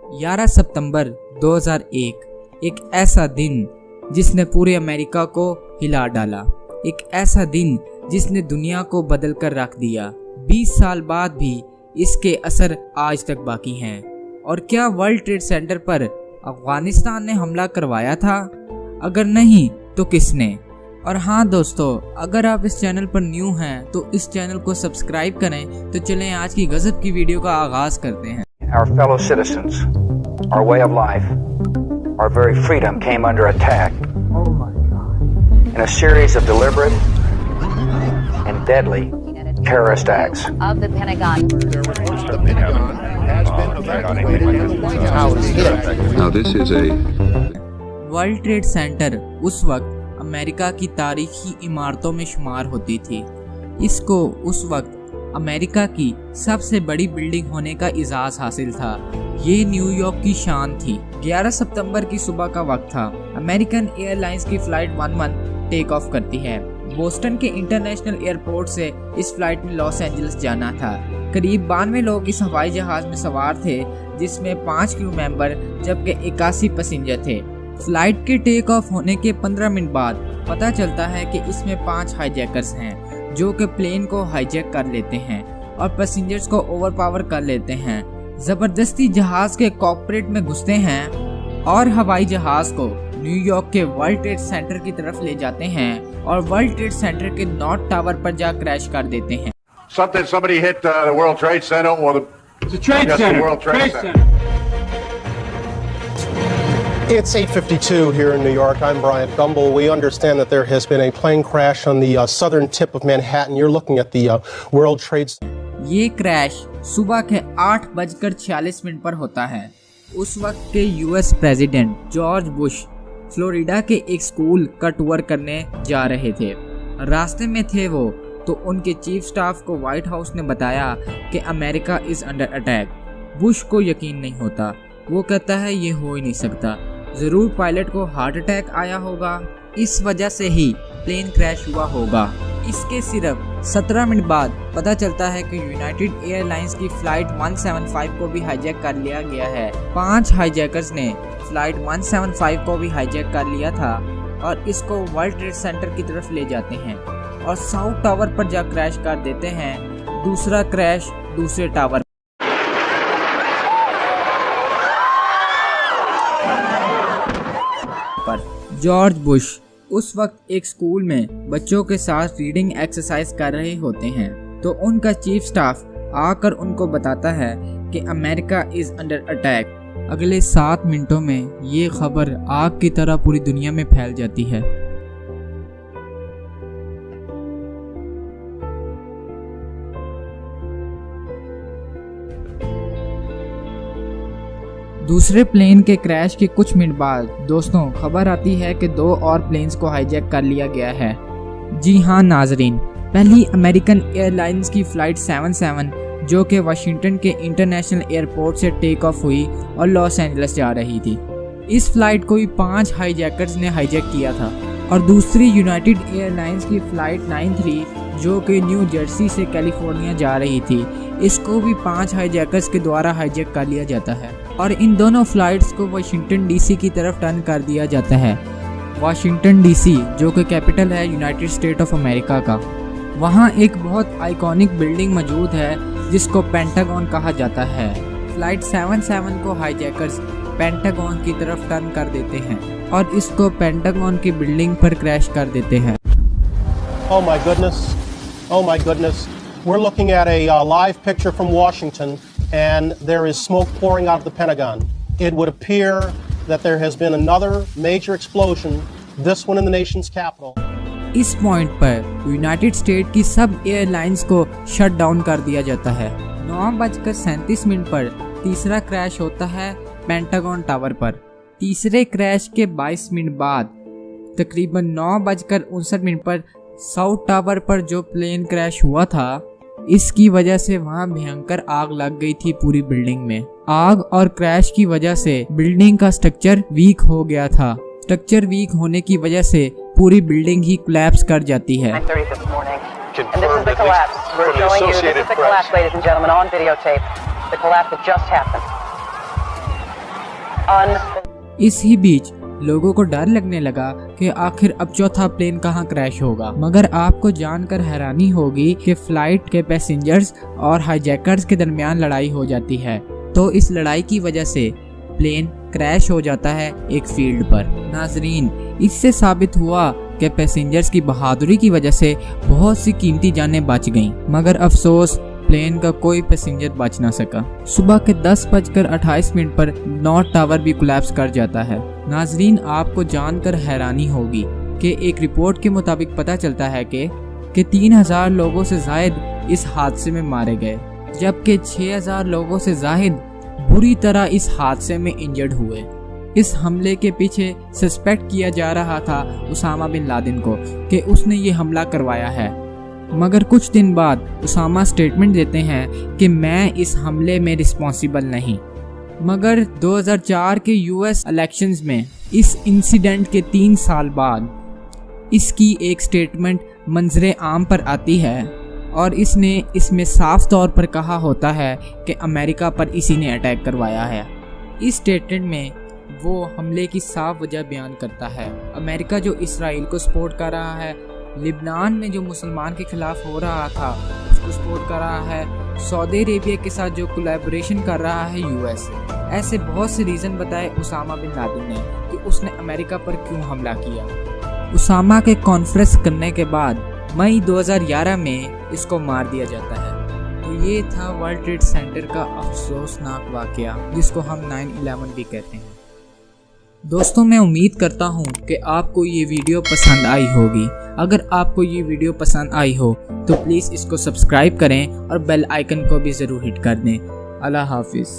11 सितंबर 2001 एक ऐसा दिन जिसने पूरे अमेरिका को हिला डाला, एक ऐसा दिन जिसने दुनिया को बदल कर रख दिया। 20 साल बाद भी इसके असर आज तक बाकी हैं। और क्या वर्ल्ड ट्रेड सेंटर पर अफगानिस्तान ने हमला करवाया था? अगर नहीं तो किसने? और हाँ दोस्तों, अगर आप इस चैनल पर न्यू हैं तो इस चैनल को सब्सक्राइब करें। तो चलें आज की गजब की वीडियो का आगाज करते हैं। Our fellow citizens, our way of life, our very freedom came under attack. Oh my God. In a series of deliberate and deadly terrorist acts. Of the Pentagon. The Pentagon has been evacuated. Now this is a world trade centre उस वक्त America की तारीखी इमारतों में शुमार होती थी। इसको उस वक्त अमेरिका की सबसे बड़ी बिल्डिंग होने का इजाज़ हासिल था। ये न्यूयॉर्क की शान थी। 11 सितंबर की सुबह का वक्त था। अमेरिकन एयरलाइंस की फ्लाइट 11 टेक ऑफ करती है। बोस्टन के इंटरनेशनल एयरपोर्ट से इस फ्लाइट में लॉस एंजल्स जाना था। करीब 92 लोग इस हवाई जहाज में सवार थे, जिसमें 5 क्रू मेंबर जबकि 81 पैसेंजर थे। फ्लाइट के टेक ऑफ होने के 15 मिनट बाद पता चलता है कि इसमें 5 हाईजैकर्स हैं जो कि प्लेन को हाईजैक कर लेते हैं और पैसेंजर्स को ओवरपावर कर लेते हैं। जबरदस्ती जहाज के कॉकपिट में घुसते हैं और हवाई जहाज को न्यूयॉर्क के वर्ल्ड ट्रेड सेंटर की तरफ ले जाते हैं और वर्ल्ड ट्रेड सेंटर के नॉर्थ टावर पर जा क्रैश कर देते हैं। Somebody hit the World Trade Center or the Trade Center. World Trade Center. It's 8:52 here in New York. I'm Bryant Gumbel. We understand that there has been a plane crash on the southern tip of Manhattan. You're looking at the World Trade Center. ये crash सुबह के 8:46 पर होता है। उस वक्त के US president George Bush Florida के एक स्कूल का टूर करने जा रहे थे। रास्ते में थे वो तो उनके चीफ स्टाफ को व्हाइट हाउस ने बताया कि America is under attack. Bush को यकीन नहीं होता। वो कहता है ये हो ही नहीं सकता, जरूर पायलट को हार्ट अटैक आया होगा, इस वजह से ही प्लेन क्रैश हुआ होगा। इसके सिर्फ 17 मिनट बाद पता चलता है कि यूनाइटेड एयरलाइंस की फ्लाइट 175 को भी हाईजैक कर लिया गया है। 5 हाईजैकर्स ने फ्लाइट 175 को भी हाईजैक कर लिया था और इसको वर्ल्ड ट्रेड सेंटर की तरफ ले जाते हैं और साउथ टावर पर जा क्रैश कर देते हैं। दूसरा क्रैश दूसरे टावर पर। जॉर्ज बुश उस वक्त एक स्कूल में बच्चों के साथ रीडिंग एक्सरसाइज कर रहे होते हैं तो उनका चीफ स्टाफ आकर उनको बताता है कि अमेरिका इज अंडर अटैक। अगले 7 मिनटों में ये खबर आग की तरह पूरी दुनिया में फैल जाती है। दूसरे प्लेन के क्रैश के कुछ मिनट बाद दोस्तों खबर आती है कि 2 और प्लेन्स को हाईजैक कर लिया गया है। जी हाँ नाजरीन, पहली अमेरिकन एयरलाइंस की फ्लाइट 77 जो कि वाशिंगटन के इंटरनेशनल एयरपोर्ट से टेक ऑफ हुई और लॉस एंजल्स जा रही थी। इस फ्लाइट को भी 5 हाईजैकर्स ने हाईजैक किया था। और दूसरी यूनाइटेड एयरलाइंस की फ्लाइट 93 जो कि न्यू जर्सी से कैलिफोर्निया जा रही थी, इसको भी 5 हाईजैकर्स के द्वारा हाईजैक कर लिया जाता है और इन दोनों फ्लाइट्स को वाशिंगटन डीसी की तरफ टर्न कर दिया जाता है। वाशिंगटन डीसी जो कि कैपिटल है यूनाइटेड स्टेट ऑफ अमेरिका का। वहाँ एक बहुत आइकॉनिक बिल्डिंग मौजूद है जिसको पेंटागन कहा जाता है। फ्लाइट 77 को हाईजैकर्स पेंटागन की तरफ टर्न कर देते हैं और इसको पेंटागन की बिल्डिंग पर क्रैश कर देते हैं। Oh my goodness. Oh my goodness. We're looking at a live picture from Washington and there is smoke pouring out of the Pentagon. It would appear that there has been another major explosion, this one in the nation's capital. इस point पर United state की सब airlines को shut down कर दिया जाता है। 9:37 पर तीसरा क्रैश होता है पेंटागन टावर पर। तीसरे क्रैश के 22 मिनट बाद तकरीबन 9:59 पर साउथ टावर पर जो प्लेन क्रैश हुआ था, इसकी वजह से वहां भयंकर आग लग गई थी पूरी बिल्डिंग में। आग और क्रैश की वजह से बिल्डिंग का स्ट्रक्चर वीक हो गया था। स्ट्रक्चर वीक होने की वजह से पूरी बिल्डिंग ही कोलैप्स कर जाती है। इसी बीच लोगों को डर लगने लगा कि आखिर अब चौथा प्लेन कहां क्रैश होगा। मगर आपको जानकर हैरानी होगी कि फ्लाइट के पैसेंजर्स और हाईजैकर्स के दरमियान लड़ाई हो जाती है। तो इस लड़ाई की वजह से प्लेन क्रैश हो जाता है एक फील्ड पर। नाजरीन, इससे साबित हुआ कि पैसेंजर्स की बहादुरी की वजह से बहुत सी कीमती जानें बच गईं। मगर अफसोस प्लेन का कोई पैसेंजर बच ना सका। सुबह के 10:28 पर नॉर्थ टावर भी कोलैप्स कर जाता है। नाजरीन, आपको जानकर हैरानी होगी कि एक रिपोर्ट के मुताबिक पता चलता है कि 3000 लोगों से ज़ायद इस हादसे में मारे गए, जबकि 6000 लोगों से ज़ायद बुरी तरह इस हादसे में इंजर्ड हुए। इस हमले के पीछे सस्पेक्ट किया जा रहा था उसामा बिन लादेन को कि उसने ये हमला करवाया है। मगर कुछ दिन बाद उसामा स्टेटमेंट देते हैं कि मैं इस हमले में रिस्पॉन्सिबल नहीं। मगर 2004 के यूएस इलेक्शंस में इस इंसिडेंट के 3 साल बाद इसकी एक स्टेटमेंट मंजरे आम पर आती है और इसने इसमें साफ तौर पर कहा होता है कि अमेरिका पर इसी ने अटैक करवाया है। इस स्टेटमेंट में वो हमले की साफ वजह बयान करता है। अमेरिका जो इसराइल को सपोर्ट कर रहा है, लिबनान में जो मुसलमान के खिलाफ हो रहा था उसको सपोर्ट कर रहा है, सऊदी अरेबिया के साथ जो कोलैबोरेशन कर रहा है यूएस। ऐसे बहुत से रीज़न बताए उसामा बिन लादेन ने कि उसने अमेरिका पर क्यों हमला किया। उसामा के कॉन्फ्रेंस करने के बाद मई 2011 में इसको मार दिया जाता है। तो ये था वर्ल्ड ट्रेड सेंटर का अफसोसनाक वाकया जिसको हम 9/11 भी कहते हैं। दोस्तों, मैं उम्मीद करता हूँ कि आपको ये वीडियो पसंद आई होगी। अगर आपको ये वीडियो पसंद आई हो तो प्लीज़ इसको सब्सक्राइब करें और बेल आइकन को भी ज़रूर हिट कर दें। अल्लाह हाफिज़।